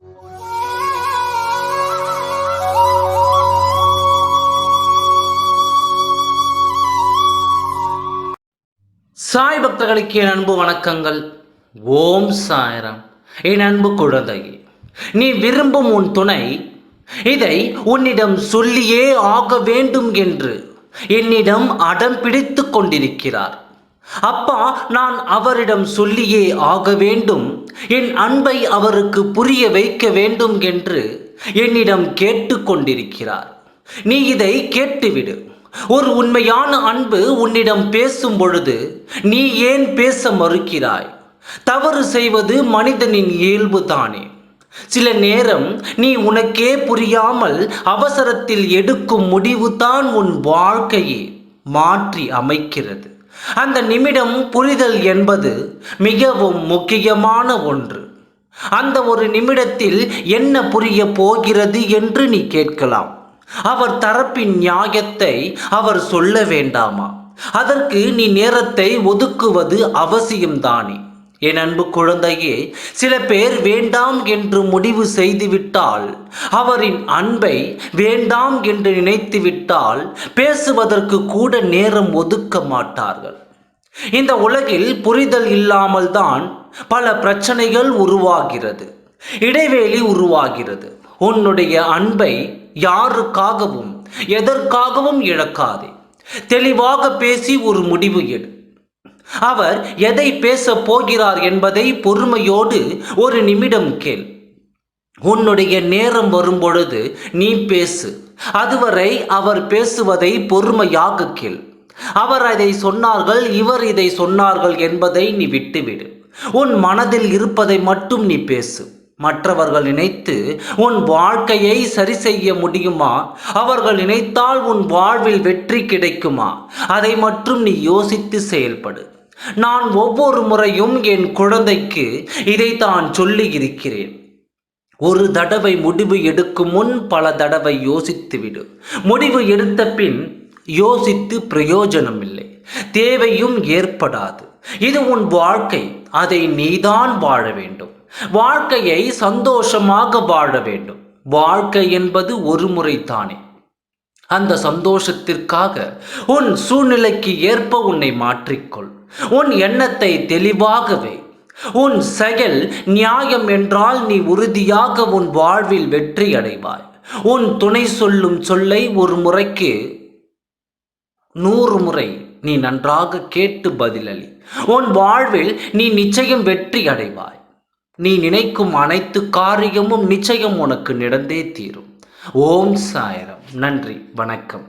சாய் பக்தர்களுக்கு என் அன்பு வணக்கங்கள். ஓம் சாய்ராம். என் அன்பு குழந்தையே, நீ விரும்பும் உன் துணை இதை உன்னிடம் சொல்லியே ஆக வேண்டும் என்று என்னிடம் அடம் பிடித்து கொண்டிருக்கிறார். அப்பா, நான் அவரிடம் சொல்லியே ஆக வேண்டும், என் அன்பை அவருக்கு புரிய வைக்க வேண்டும் என்று என்னிடம் கேட்டு கொண்டிருக்கிறார். நீ இதை கேட்டுவிடு. ஒரு உண்மையான அன்பு உன்னிடம் பேசும் பொழுது நீ ஏன் பேச மறுக்கிறாய்? தவறு செய்வது மனிதனின் இயல்பு தானே. சில நேரம் நீ உனக்கே புரியாமல் அவசரத்தில் எடுக்கும் முடிவு தான் உன் வாழ்க்கையை மாற்றி அமைக்கிறது. அந்த நிமிடம் புரிதல் என்பது மிகவும் முக்கியமான ஒன்று. அந்த ஒரு நிமிடத்தில் என்ன புரிய போகிறது என்று நீ கேட்கலாம். அவர் தரப்பின் நியாயத்தை அவர் சொல்ல வேண்டாமா? அதற்கு நீ நேரத்தை ஒதுக்குவது அவசியம்தானே? என் அன்பு குழந்தையே, சில பேர் வேண்டாம் என்று முடிவு செய்துவிட்டால், அவரின் அன்பை வேண்டாம் என்று நினைத்துவிட்டால் பேசுவதற்கு கூட நேரம் ஒதுக்க மாட்டார்கள். இந்த உலகில் புரிதல் இல்லாமல் தான் பல பிரச்சனைகள் உருவாகிறது, இடைவேளை உருவாகிறது. உன்னுடைய அன்பை யாருக்காகவும் எதற்காகவும் இழக்காதே. தெளிவாக பேசி ஒரு முடிவு எடு. அவர் எதை பேச போகிறார் என்பதை பொறுமையோடு ஒரு நிமிடம் கேள். உன்னுடைய நேரம் வரும்பொழுது நீ பேசு. அதுவரை அவர் பேசுவதை பொறுமையாக கேள். அவர் அதை சொன்னார்கள், இவர் இதை சொன்னார்கள் என்பதை நீ விட்டுவிடு. உன் மனதில் இருப்பதை மட்டும் நீ பேசு. மற்றவர்கள் நினைத்து உன் வாழ்க்கையை சரி செய்ய முடியுமா? அவர்கள் நினைத்தால் உன் வாழ்வில் வெற்றி கிடைக்குமா? அதை மட்டும் நீ யோசித்து செயல்படு. நான் ஒவ்வொரு முறையும் என் குழந்தைக்கு இதைத்தான் சொல்லி இருக்கிறேன். ஒரு தடவை முடிவு எடுக்கும் முன் பல தடவை யோசித்து விடு. முடிவு எடுத்த பின் யோசித்து பிரயோஜனம் இல்லை, தேவையும் ஏற்படாது. இது உன் வாழ்க்கை, அதை நீதான் வாழ வேண்டும். வாழ்க்கையை சந்தோஷமாக வாழ வேண்டும். வாழ்க்கை என்பது ஒரு முறை தானே. அந்த சந்தோஷத்திற்காக உன் சூழ்நிலைக்கு ஏற்ப உன்னை மாற்றிக்கொள். உன் எண்ணத்தை தெளிவாகவே, உன் செயல் நியாயம் என்றால் நீ உறுதியாக உன் வாழ்வில் வெற்றி அடைவாய். உன் துணை சொல்லும் சொல்லை ஒரு முறைக்கு 100 முறை நீ நன்றாக கேட்டு பதிலளி. உன் வாழ்வில் நீ நிச்சயம் வெற்றி அடைவாய். நீ நினைக்கும் அனைத்து காரியமும் நிச்சயம் உனக்கு நடந்தே தீரும். ஓம் சாய்ராம். நன்றி, வணக்கம்.